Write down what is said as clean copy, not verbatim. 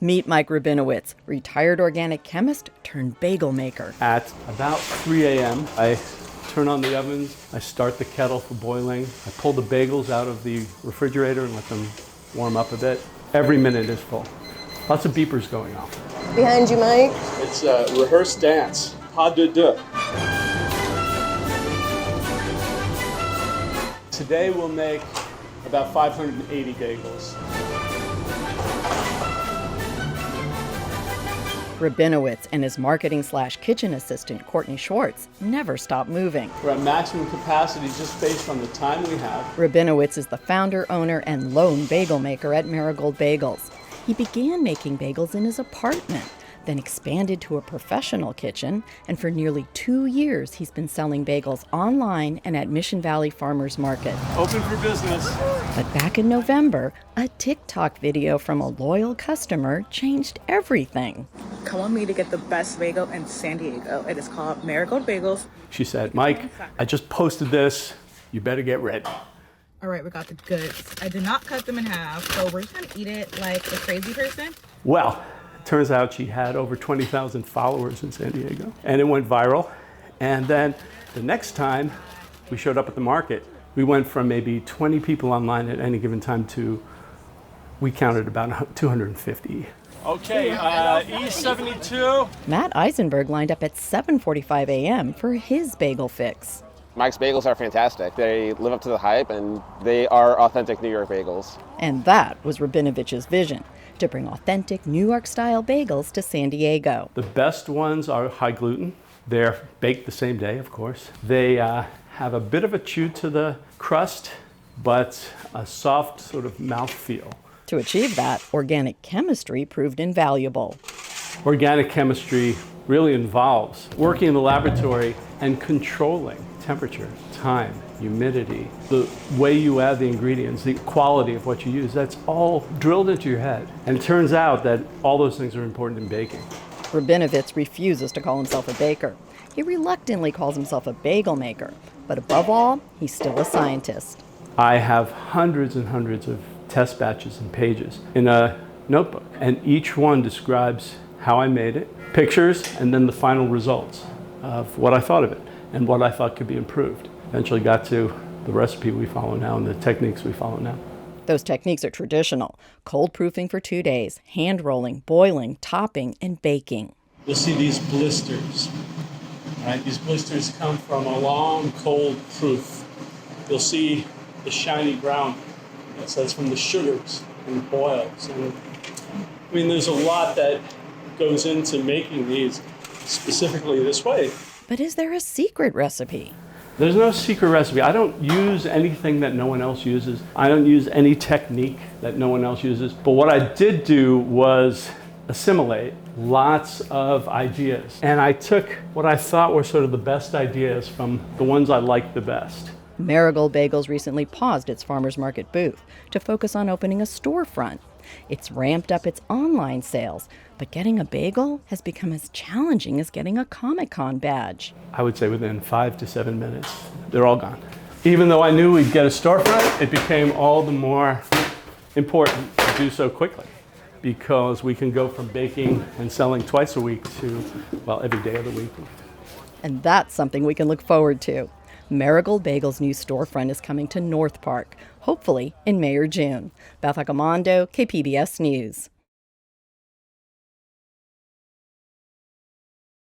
Meet Mike Rabinowitz, retired organic chemist turned bagel maker. At about 3 a.m., I turn on the ovens, I start the kettle for boiling, I pull the bagels out of the refrigerator and let them warm up a bit. Every minute is full. Lots of beepers going off. Behind you, Mike. It's a rehearsed dance, pas de deux. Today we'll make about 580 bagels. Rabinowitz and his marketing/kitchen assistant, Courtney Schwartz, never stop moving. We're at maximum capacity just based on the time we have. Rabinowitz is the founder, owner, and lone bagel maker at Marigold Bagels. He began making bagels in his apartment, then expanded to a professional kitchen, and for nearly 2 years he's been selling bagels online and at Mission Valley Farmers Market. Open for business. But back in November, a TikTok video from a loyal customer changed everything. Come on me to get the best bagel in San Diego. It is called Marigold Bagels. She said, Mike, I just posted this. You better get ready. All right, we got the goods. I did not cut them in half, so we're just gonna eat it like a crazy person. Well, it turns out she had over 20,000 followers in San Diego, and it went viral. And then the next time we showed up at the market, we went from maybe 20 people online at any given time to, we counted about 250. Okay, E72. Matt Eisenberg lined up at 7:45 a.m. for his bagel fix. Mike's bagels are fantastic. They live up to the hype, and they are authentic New York bagels. And that was Rabinowicz's vision, to bring authentic New York-style bagels to San Diego. The best ones are high gluten. They're baked the same day, of course. They have a bit of a chew to the crust, but a soft sort of mouthfeel. To achieve that, organic chemistry proved invaluable. Organic chemistry really involves working in the laboratory and controlling temperature, time, humidity, the way you add the ingredients, the quality of what you use. That's all drilled into your head. And it turns out that all those things are important in baking. Rabinowitz refuses to call himself a baker. He reluctantly calls himself a bagel maker. But above all, he's still a scientist. I have hundreds and hundreds of test batches and pages in a notebook, and each one describes how I made it, pictures, and then the final results of what I thought of it and what I thought could be improved. Eventually got to the recipe we follow now and the techniques we follow now. Those techniques are traditional: cold proofing for 2 days, hand rolling, boiling, topping, and baking. You'll see these blisters. Right? These blisters come from a long cold proof. You'll see the shiny brown. That's from the sugars and boils. And I mean, there's a lot that goes into making these specifically this way. But is there a secret recipe? There's no secret recipe. I don't use anything that no one else uses. I don't use any technique that no one else uses. But what I did do was assimilate lots of ideas. And I took what I thought were sort of the best ideas from the ones I liked the best. Marigold Bagels recently paused its farmers market booth to focus on opening a storefront. It's ramped up its online sales, but getting a bagel has become as challenging as getting a Comic-Con badge. I would say within 5 to 7 minutes, they're all gone. Even though I knew we'd get a storefront, it became all the more important to do so quickly, because we can go from baking and selling twice a week to, well, every day of the week. And that's something we can look forward to. Marigold Bagels' new storefront is coming to North Park, hopefully in May or June. Beth Accomando, KPBS News.